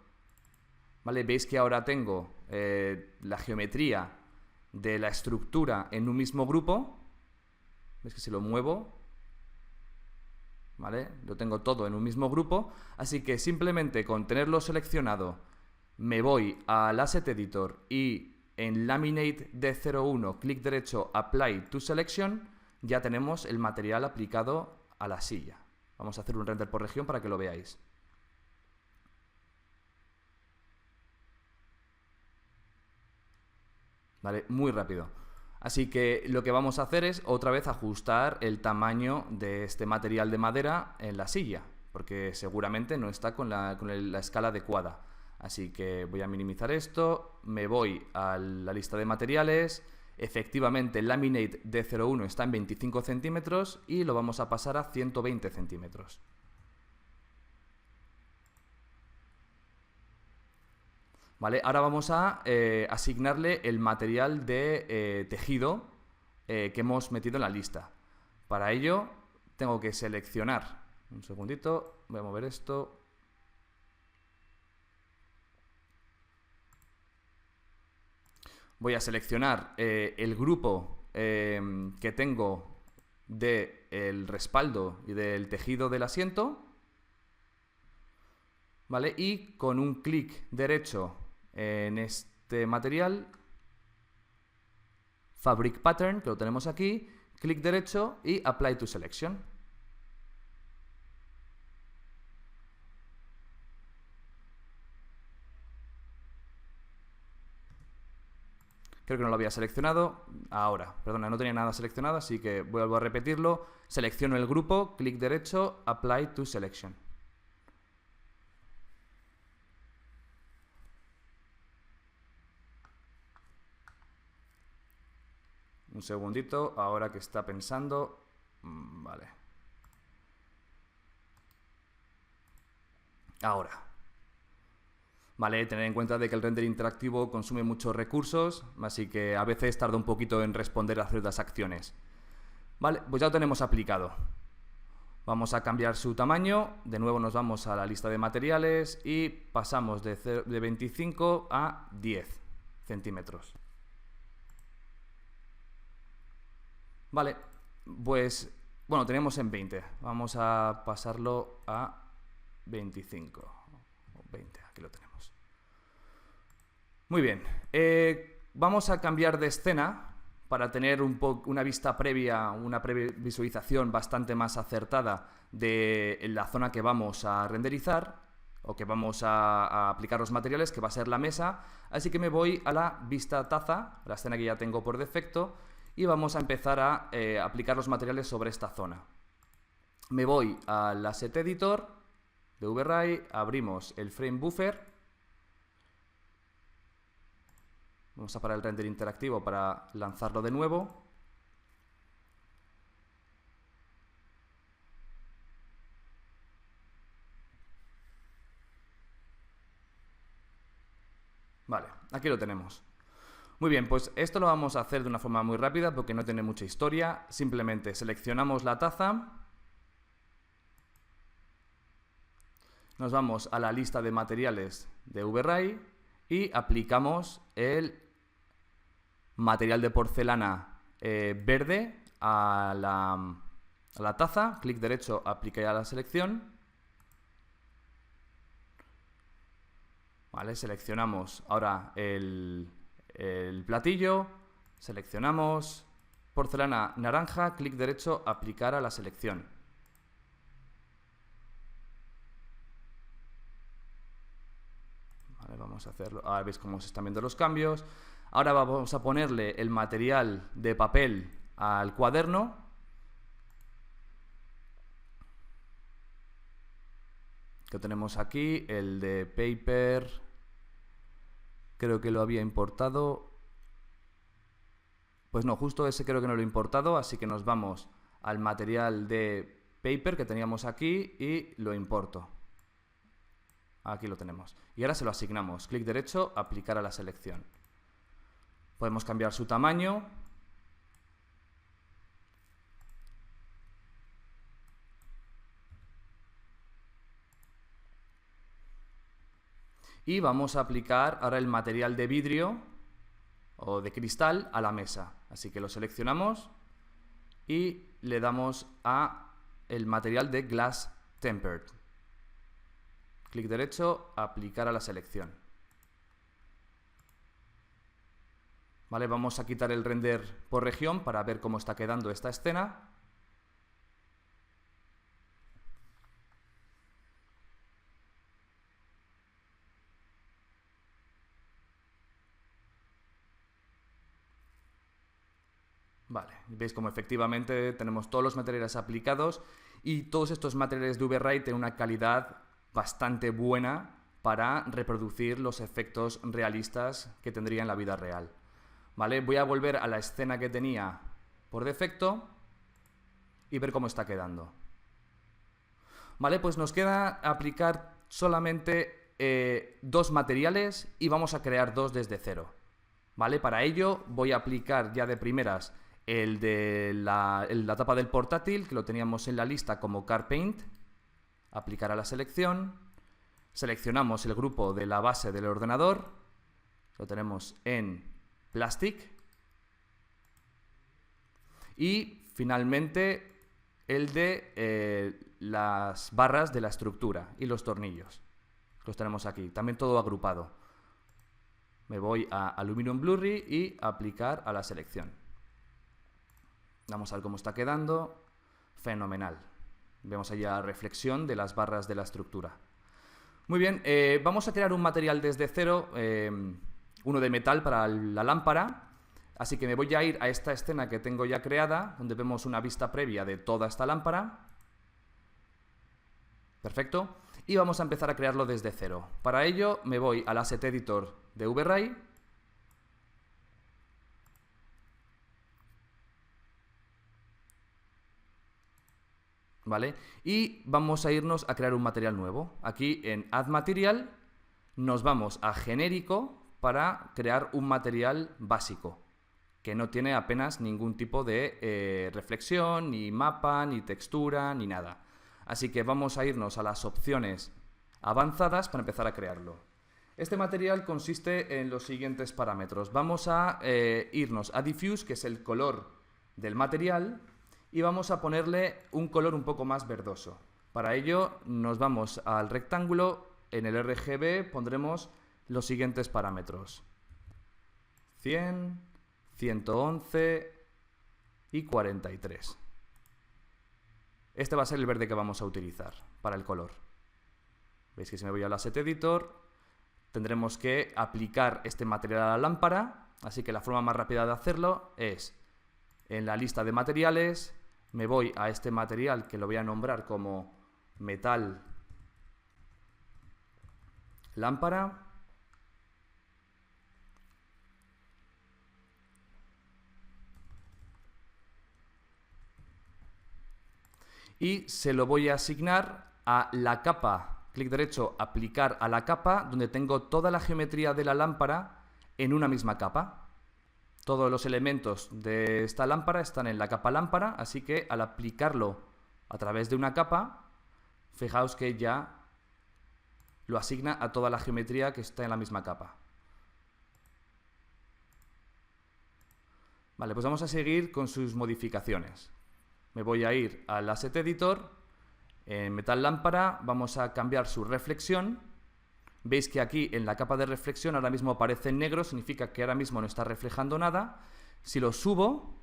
¿Vale? Veis que ahora tengo la geometría de la estructura en un mismo grupo. ¿Ves que si lo muevo? ¿Vale? Lo tengo todo en un mismo grupo, así que simplemente con tenerlo seleccionado me voy al Asset Editor y en Laminate D01, clic derecho, Apply to Selection, ya tenemos el material aplicado a la silla. Vamos a hacer un render por región para que lo veáis. ¿Vale? Muy rápido. Así que lo que vamos a hacer es otra vez ajustar el tamaño de este material de madera en la silla, porque seguramente no está con la escala adecuada. Así que voy a minimizar esto, me voy a la lista de materiales, efectivamente el Laminate D01 está en 25 centímetros y lo vamos a pasar a 120 centímetros. ¿Vale? Ahora vamos a asignarle el material de tejido que hemos metido en la lista. Para ello tengo que seleccionar, un segundito, voy a mover esto. Voy a seleccionar el grupo que tengo del respaldo y del tejido del asiento. ¿Vale? Y con un clic derecho en este material, Fabric Pattern, que lo tenemos aquí, clic derecho y Apply to Selection. Creo que no lo había seleccionado. Ahora, perdona, no tenía nada seleccionado, así que vuelvo a repetirlo. Selecciono el grupo, clic derecho, Apply to Selection. Un segundito, ahora que está pensando. Vale. Ahora. Vale, tener en cuenta de que el render interactivo consume muchos recursos, así que a veces tarda un poquito en responder a ciertas acciones. Vale, pues ya lo tenemos aplicado. Vamos a cambiar su tamaño, de nuevo nos vamos a la lista de materiales y pasamos de 25 a 10 centímetros. Vale, pues, bueno, tenemos en 20. Vamos a pasarlo a 25. 20, aquí lo tenemos. Muy bien. Vamos a cambiar de escena para tener una vista previa, una previsualización bastante más acertada de la zona que vamos a renderizar o que vamos a aplicar los materiales, que va a ser la mesa. Así que me voy a la vista taza, la escena que ya tengo por defecto, y vamos a empezar a aplicar los materiales sobre esta zona. Me voy al Asset Editor de VRay, abrimos el Frame Buffer. Vamos a parar el render interactivo para lanzarlo de nuevo. Vale, aquí lo tenemos. Muy bien, pues esto lo vamos a hacer de una forma muy rápida porque no tiene mucha historia. Simplemente seleccionamos la taza, nos vamos a la lista de materiales de VRay y aplicamos el material de porcelana verde a la taza, clic derecho, aplicar a la selección. Vale, seleccionamos ahora el platillo, seleccionamos porcelana naranja, clic derecho, aplicar a la selección. Vale, vamos a hacerlo. Ahora veis cómo se están viendo los cambios. Ahora vamos a ponerle el material de papel al cuaderno. Que tenemos aquí, el de paper, creo que lo había importado. Pues no, justo ese creo que no lo he importado, así que nos vamos al material de paper que teníamos aquí y lo importo. Aquí lo tenemos. Y ahora se lo asignamos. Clic derecho, aplicar a la selección. Podemos cambiar su tamaño. Y vamos a aplicar ahora el material de vidrio o de cristal a la mesa. Así que lo seleccionamos y le damos a el material de Glass Tempered. Clic derecho, aplicar a la selección. Vale, vamos a quitar el render por región para ver cómo está quedando esta escena. Vale, veis como efectivamente tenemos todos los materiales aplicados y todos estos materiales de V-Ray tienen una calidad bastante buena para reproducir los efectos realistas que tendría en la vida real. Vale, voy a volver a la escena que tenía por defecto y ver cómo está quedando. Vale, pues nos queda aplicar solamente dos materiales y vamos a crear dos desde cero. Vale, para ello voy a aplicar ya de primeras el de la tapa del portátil, que lo teníamos en la lista como Car Paint. Aplicar a la selección. Seleccionamos el grupo de la base del ordenador. Lo tenemos en Plastic. Y finalmente el de las barras de la estructura y los tornillos. Los tenemos aquí, también todo agrupado. Me voy a Aluminum Blurry y aplicar a la selección. Vamos a ver cómo está quedando. Fenomenal. Vemos ahí la reflexión de las barras de la estructura. Muy bien, vamos a crear un material desde cero, uno de metal para la lámpara. Así que me voy a ir a esta escena que tengo ya creada, donde vemos una vista previa de toda esta lámpara. Perfecto. Y vamos a empezar a crearlo desde cero. Para ello me voy al Asset Editor de V-Ray. ¿Vale? Y vamos a irnos a crear un material nuevo. Aquí en Add Material nos vamos a genérico para crear un material básico que no tiene apenas ningún tipo de reflexión, ni mapa, ni textura, ni nada. Así que vamos a irnos a las opciones avanzadas para empezar a crearlo. Este material consiste en los siguientes parámetros. Vamos a irnos a Diffuse, que es el color del material, y vamos a ponerle un color un poco más verdoso. Para ello nos vamos al rectángulo, en el RGB pondremos los siguientes parámetros: 100, 111 y 43. Este va a ser el verde que vamos a utilizar para el color. Veis que si me voy al Asset Editor tendremos que aplicar este material a la lámpara, así que la forma más rápida de hacerlo es en la lista de materiales, me voy a este material que lo voy a nombrar como metal lámpara. Y se lo voy a asignar a la capa, clic derecho, aplicar a la capa, donde tengo toda la geometría de la lámpara en una misma capa. Todos los elementos de esta lámpara están en la capa lámpara, así que al aplicarlo a través de una capa, fijaos que ya lo asigna a toda la geometría que está en la misma capa. Vale, pues vamos a seguir con sus modificaciones. Me voy a ir al Asset Editor, en Metal Lámpara, vamos a cambiar su reflexión. Veis que aquí en la capa de reflexión ahora mismo aparece en negro, significa que ahora mismo no está reflejando nada. Si lo subo,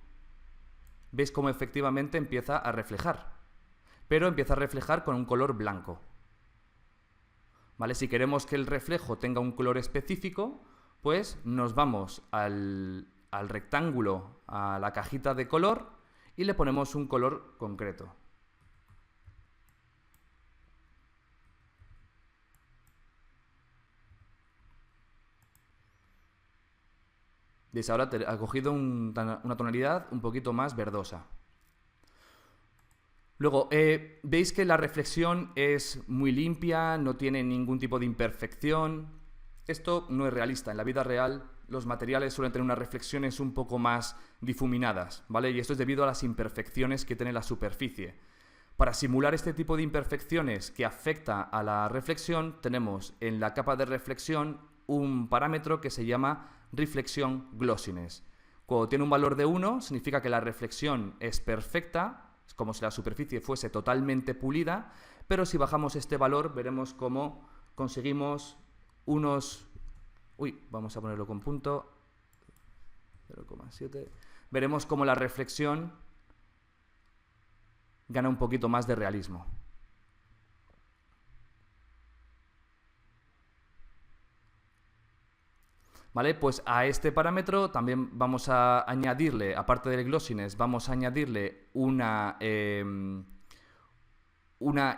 veis cómo efectivamente empieza a reflejar, pero empieza a reflejar con un color blanco. ¿Vale? Si queremos que el reflejo tenga un color específico, pues nos vamos al rectángulo, a la cajita de color, y le ponemos un color concreto. ¿Veis? Ahora ha cogido una tonalidad un poquito más verdosa. Luego, veis que la reflexión es muy limpia, no tiene ningún tipo de imperfección. Esto no es realista. En la vida real, los materiales suelen tener unas reflexiones un poco más difuminadas, ¿vale? Y esto es debido a las imperfecciones que tiene la superficie. Para simular este tipo de imperfecciones que afecta a la reflexión, tenemos en la capa de reflexión un parámetro que se llama Reflection Glossiness. Cuando tiene un valor de 1, significa que la reflexión es perfecta, es como si la superficie fuese totalmente pulida, pero si bajamos este valor veremos cómo conseguimos unos... vamos a ponerlo con punto. 0,7. Veremos cómo la reflexión gana un poquito más de realismo. ¿Vale? Pues a este parámetro también vamos a añadirle, aparte del glossiness, vamos a añadirle un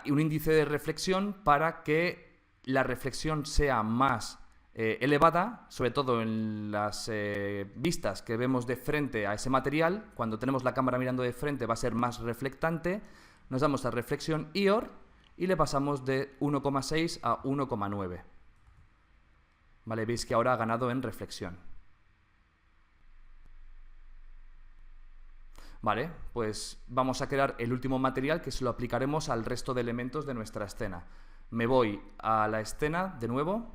índice de reflexión para que la reflexión sea más elevada, sobre todo en las vistas que vemos de frente a ese material. Cuando tenemos la cámara mirando de frente va a ser más reflectante. Nos damos a reflexión IOR y le pasamos de 1,6 a 1,9. ¿Vale? Veis que ahora ha ganado en reflexión. Vale, pues vamos a crear el último material que se lo aplicaremos al resto de elementos de nuestra escena. Me voy a la escena de nuevo.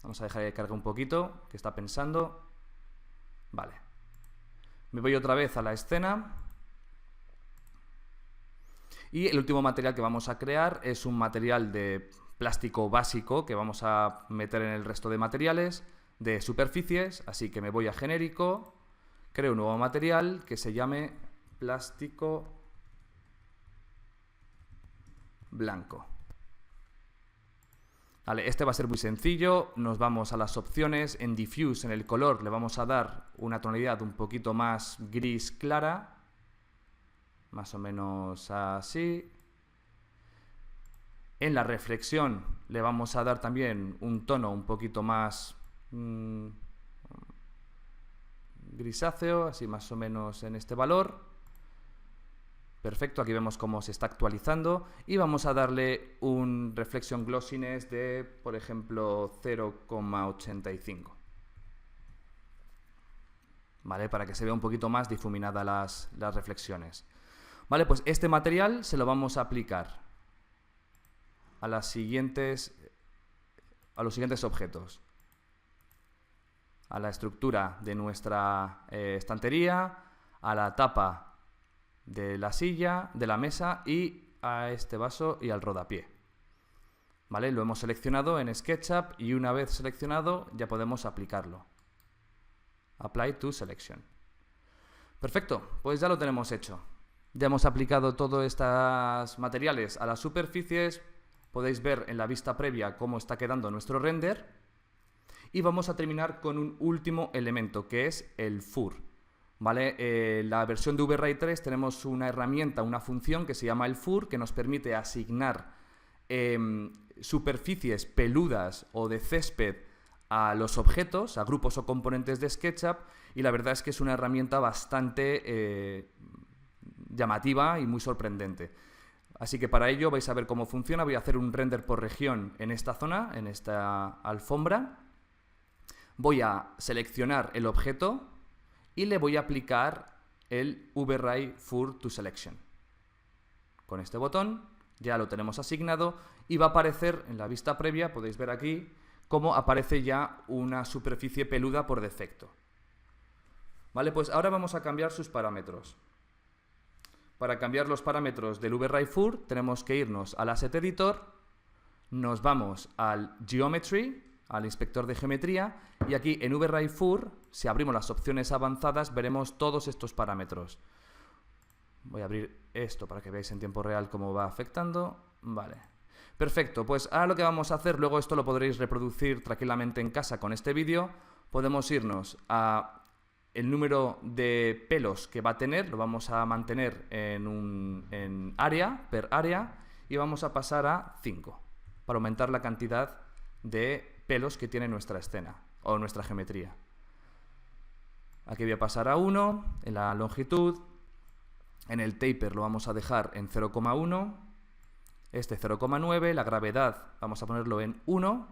Vamos a dejar que cargue un poquito, que está pensando. Vale. Me voy otra vez a la escena. Y el último material que vamos a crear es un material de plástico básico que vamos a meter en el resto de materiales de superficies, así que me voy a genérico, creo un nuevo material que se llame plástico blanco. Vale, este va a ser muy sencillo, nos vamos a las opciones, en Diffuse, en el color, le vamos a dar una tonalidad un poquito más gris clara, más o menos así. En la reflexión le vamos a dar también un tono un poquito más grisáceo, así más o menos en este valor. Perfecto, aquí vemos cómo se está actualizando y vamos a darle un Reflection Glossiness de, por ejemplo, 0,85. ¿Vale? Para que se vea un poquito más difuminada las reflexiones. Vale, pues este material se lo vamos a aplicar a los siguientes objetos. A la estructura de nuestra estantería, a la tapa de la silla, de la mesa y a este vaso y al rodapié. ¿Vale? Lo hemos seleccionado en SketchUp y una vez seleccionado ya podemos aplicarlo. Apply to Selection. Perfecto, pues ya lo tenemos hecho. Ya hemos aplicado todos estos materiales a las superficies. Podéis ver en la vista previa cómo está quedando nuestro render. Y vamos a terminar con un último elemento, que es el FUR. ¿Vale? La versión de VRay 3 tenemos una herramienta, una función que se llama el FUR, que nos permite asignar superficies peludas o de césped a los objetos, a grupos o componentes de SketchUp, y la verdad es que es una herramienta bastante llamativa y muy sorprendente. Así que para ello vais a ver cómo funciona. Voy a hacer un render por región en esta zona, en esta alfombra. Voy a seleccionar el objeto y le voy a aplicar el VRay FUR to Selection. Con este botón ya lo tenemos asignado y va a aparecer en la vista previa, podéis ver aquí, cómo aparece ya una superficie peluda por defecto. Vale, pues ahora vamos a cambiar sus parámetros. Para cambiar los parámetros del VRiFur tenemos que irnos al Asset Editor, nos vamos al Geometry, al inspector de geometría, y aquí en VRiFur, si abrimos las opciones avanzadas, veremos todos estos parámetros. Voy a abrir esto para que veáis en tiempo real cómo va afectando. Vale. Perfecto, pues ahora lo que vamos a hacer, luego esto lo podréis reproducir tranquilamente en casa con este vídeo, podemos irnos a el número de pelos que va a tener, lo vamos a mantener en área, per área, y vamos a pasar a 5, para aumentar la cantidad de pelos que tiene nuestra escena, o nuestra geometría. Aquí voy a pasar a 1, en la longitud, en el taper lo vamos a dejar en 0,1, este 0,9, la gravedad vamos a ponerlo en 1,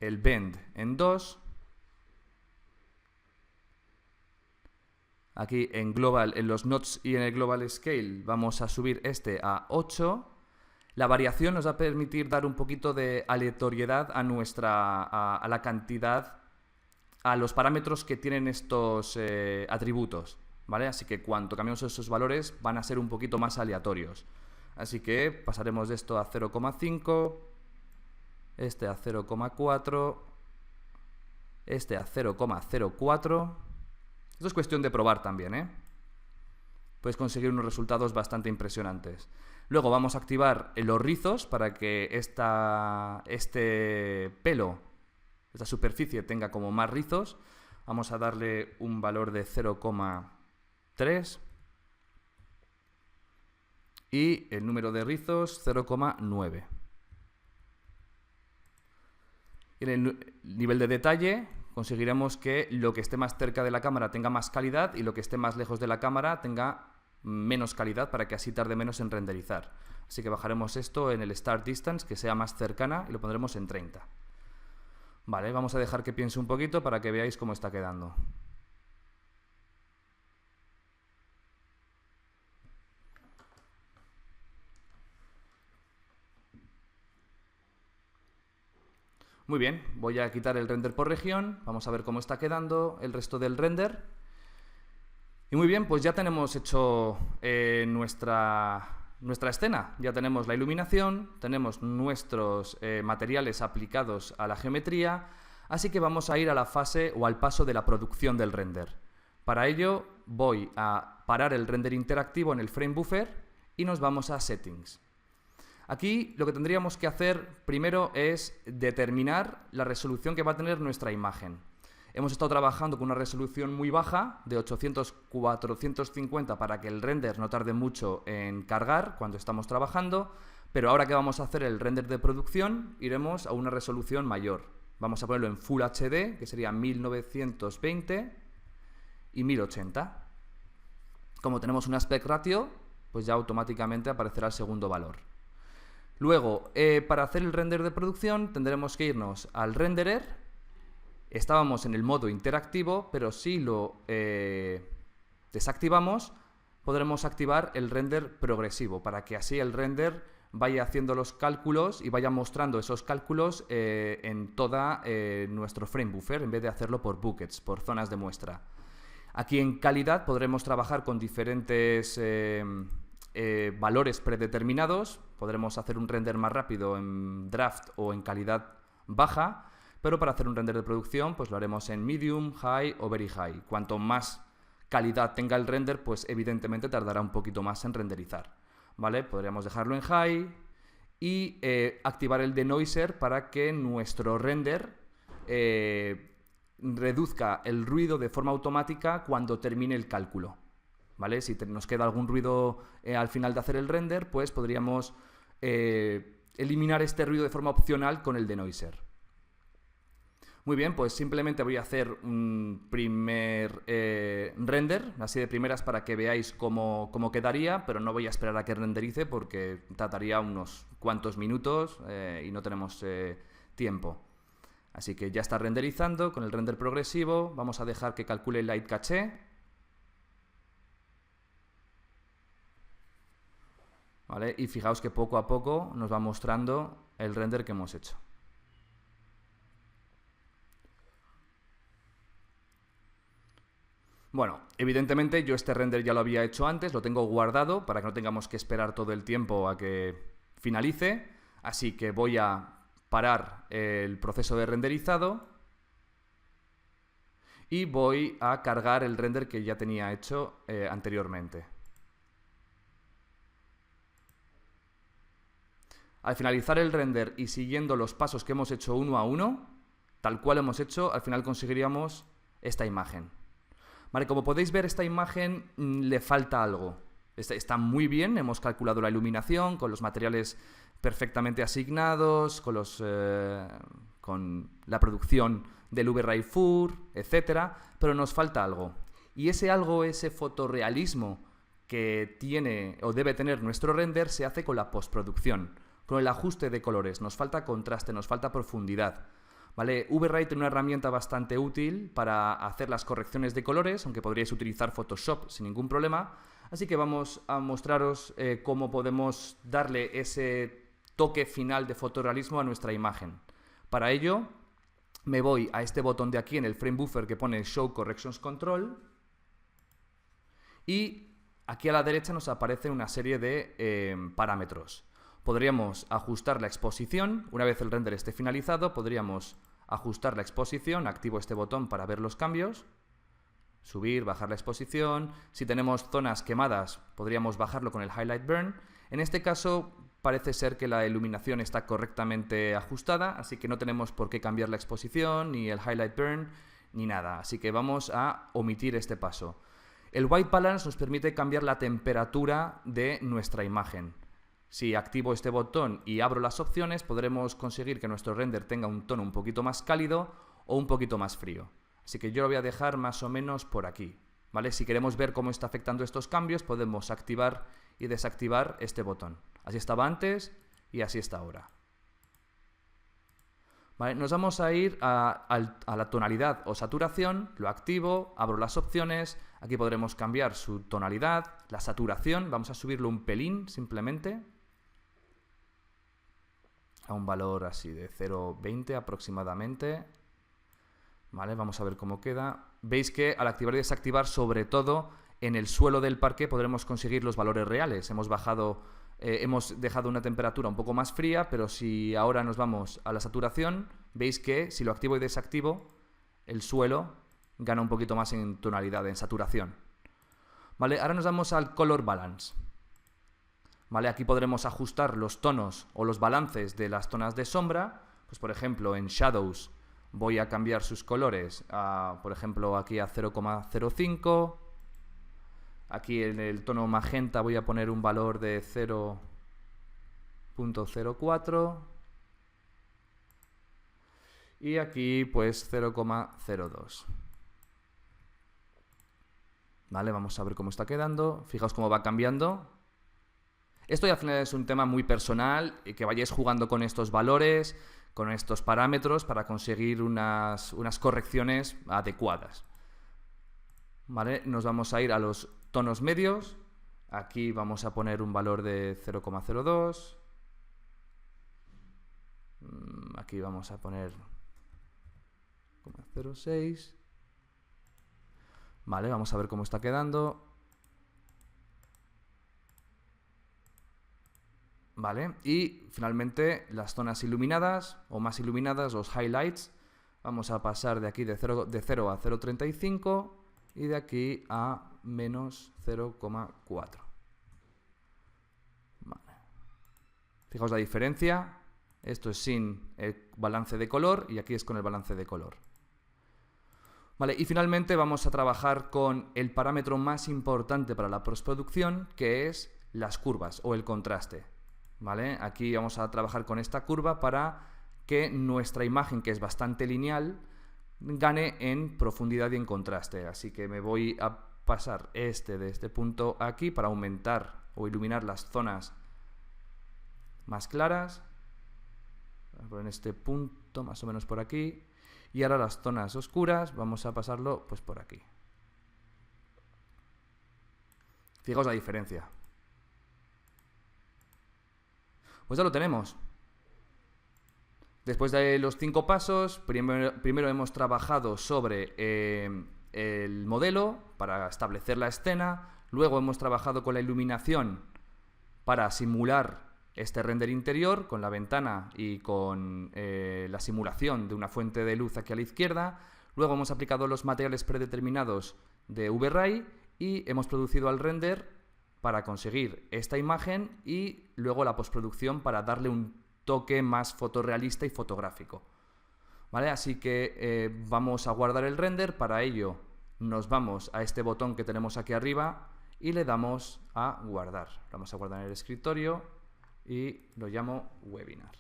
el bend en 2, aquí en global, en los nodes y en el global scale vamos a subir este a 8. La variación nos va a permitir dar un poquito de aleatoriedad a la cantidad, a los parámetros que tienen estos atributos, ¿vale? Así que cuando cambiamos esos valores van a ser un poquito más aleatorios. Así que pasaremos de esto a 0,5, este a 0,4, este a 0,04. Esto es cuestión de probar también, ¿eh? Puedes conseguir unos resultados bastante impresionantes. Luego vamos a activar los rizos para que este pelo, esta superficie tenga como más rizos. Vamos a darle un valor de 0,3 y el número de rizos 0,9. En el nivel de detalle conseguiremos que lo que esté más cerca de la cámara tenga más calidad y lo que esté más lejos de la cámara tenga menos calidad, para que así tarde menos en renderizar. Así que bajaremos esto en el Start Distance, que sea más cercana, y lo pondremos en 30. Vale, vamos a dejar que piense un poquito para que veáis cómo está quedando. Muy bien, voy a quitar el render por región, vamos a ver cómo está quedando el resto del render. Y muy bien, pues ya tenemos hecho nuestra escena. Ya tenemos la iluminación, tenemos nuestros materiales aplicados a la geometría, así que vamos a ir a la fase o al paso de la producción del render. Para ello voy a parar el render interactivo en el frame buffer y nos vamos a Settings. Aquí lo que tendríamos que hacer primero es determinar la resolución que va a tener nuestra imagen. Hemos estado trabajando con una resolución muy baja, de 800-450, para que el render no tarde mucho en cargar cuando estamos trabajando, pero ahora que vamos a hacer el render de producción, iremos a una resolución mayor. Vamos a ponerlo en Full HD, que sería 1920 y 1080. Como tenemos un aspect ratio, pues ya automáticamente aparecerá el segundo valor. Luego, para hacer el render de producción tendremos que irnos al renderer. Estábamos en el modo interactivo, pero si lo desactivamos, podremos activar el render progresivo, para que así el render vaya haciendo los cálculos y vaya mostrando esos cálculos en toda nuestro frame buffer, en vez de hacerlo por buckets, por zonas de muestra. Aquí en calidad podremos trabajar con diferentes valores predeterminados. Podremos hacer un render más rápido en draft o en calidad baja, pero para hacer un render de producción pues lo haremos en medium, high o very high. Cuanto más calidad tenga el render, pues evidentemente tardará un poquito más en renderizar, ¿vale? Podríamos dejarlo en high y activar el denoiser para que nuestro render reduzca el ruido de forma automática cuando termine el cálculo, ¿vale? Si nos queda algún ruido al final de hacer el render, pues podríamos eliminar este ruido de forma opcional con el denoiser. Muy bien, pues simplemente voy a hacer un primer render, así de primeras, para que veáis cómo quedaría, pero no voy a esperar a que renderice porque tardaría unos cuantos minutos y no tenemos tiempo. Así que ya está renderizando con el render progresivo. Vamos a dejar que calcule el light caché. ¿Vale? Y fijaos que poco a poco nos va mostrando el render que hemos hecho. Bueno, evidentemente yo este render ya lo había hecho antes, lo tengo guardado para que no tengamos que esperar todo el tiempo a que finalice, así que voy a parar el proceso de renderizado y voy a cargar el render que ya tenía hecho anteriormente. Al finalizar el render y siguiendo los pasos que hemos hecho uno a uno, tal cual hemos hecho, al final conseguiríamos esta imagen. Vale, como podéis ver, esta imagen le falta algo. Está muy bien, hemos calculado la iluminación con los materiales perfectamente asignados, con la producción del V-Ray FUR, etcétera, pero nos falta algo. Y ese algo, ese fotorrealismo que tiene o debe tener nuestro render, se hace con la postproducción, con el ajuste de colores. Nos falta contraste, nos falta profundidad. ¿Vale? V-Ray tiene una herramienta bastante útil para hacer las correcciones de colores, aunque podríais utilizar Photoshop sin ningún problema. Así que vamos a mostraros cómo podemos darle ese toque final de fotorrealismo a nuestra imagen. Para ello, me voy a este botón de aquí en el frame buffer que pone Show Corrections Control y aquí a la derecha nos aparece una serie de parámetros. Podríamos ajustar la exposición. Una vez el render esté finalizado, podríamos ajustar la exposición. Activo este botón para ver los cambios. Subir, bajar la exposición. Si tenemos zonas quemadas, podríamos bajarlo con el Highlight Burn. En este caso, parece ser que la iluminación está correctamente ajustada, así que no tenemos por qué cambiar la exposición, ni el Highlight Burn, ni nada. Así que vamos a omitir este paso. El White Balance nos permite cambiar la temperatura de nuestra imagen. Si activo este botón y abro las opciones, podremos conseguir que nuestro render tenga un tono un poquito más cálido o un poquito más frío. Así que yo lo voy a dejar más o menos por aquí, ¿vale? Si queremos ver cómo está afectando estos cambios, podemos activar y desactivar este botón. Así estaba antes y así está ahora. ¿Vale? Nos vamos a ir a la tonalidad o saturación, lo activo, abro las opciones, aquí podremos cambiar su tonalidad, la saturación, vamos a subirlo un pelín simplemente, a un valor así de 0,20 aproximadamente. ¿Vale? Vamos a ver cómo queda. Veis que al activar y desactivar, sobre todo en el suelo del parqué, podremos conseguir los valores reales. Hemos dejado una temperatura un poco más fría, pero si ahora nos vamos a la saturación, veis que si lo activo y desactivo, el suelo gana un poquito más en tonalidad, en saturación. ¿Vale? Ahora nos vamos al Color Balance. ¿Vale? Aquí podremos ajustar los tonos o los balances de las zonas de sombra. Pues por ejemplo, en Shadows voy a cambiar sus colores, por ejemplo, aquí a 0,05. Aquí en el tono magenta voy a poner un valor de 0,04. Y aquí pues 0,02. ¿Vale? Vamos a ver cómo está quedando. Fijaos cómo va cambiando. Esto ya al final es un tema muy personal, que vayáis jugando con estos valores, con estos parámetros para conseguir unas correcciones adecuadas. ¿Vale? Nos vamos a ir a los tonos medios. Aquí vamos a poner un valor de 0,02. Aquí vamos a poner 0,06. Vale, vamos a ver cómo está quedando. Vale, y finalmente las zonas iluminadas o más iluminadas, los highlights, vamos a pasar de aquí de 0 a 0,35 y de aquí a menos 0,4. Vale. Fijaos la diferencia, esto es sin el balance de color y aquí es con el balance de color. Vale, y finalmente vamos a trabajar con el parámetro más importante para la postproducción, que es las curvas o el contraste. ¿Vale? Aquí vamos a trabajar con esta curva para que nuestra imagen, que es bastante lineal, gane en profundidad y en contraste. Así que me voy a pasar de este punto aquí para aumentar o iluminar las zonas más claras. En este punto, más o menos por aquí. Y ahora las zonas oscuras vamos a pasarlo pues por aquí. Fijaos la diferencia. Pues ya lo tenemos. Después de los 5 pasos, primero hemos trabajado sobre el modelo para establecer la escena, luego hemos trabajado con la iluminación para simular este render interior con la ventana y con la simulación de una fuente de luz aquí a la izquierda. Luego hemos aplicado los materiales predeterminados de VRay y hemos producido el render para conseguir esta imagen y luego la postproducción para darle un toque más fotorrealista y fotográfico. ¿Vale? Así que vamos a guardar el render. Para ello nos vamos a este botón que tenemos aquí arriba y le damos a guardar. Vamos a guardar en el escritorio y lo llamo webinar.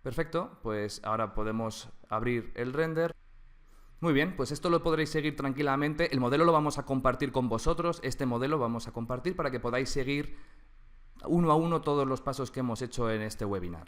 Perfecto, pues ahora podemos abrir el render. Muy bien, pues esto lo podréis seguir tranquilamente. El modelo lo vamos a compartir con vosotros. Este modelo vamos a compartir para que podáis seguir uno a uno todos los pasos que hemos hecho en este webinar.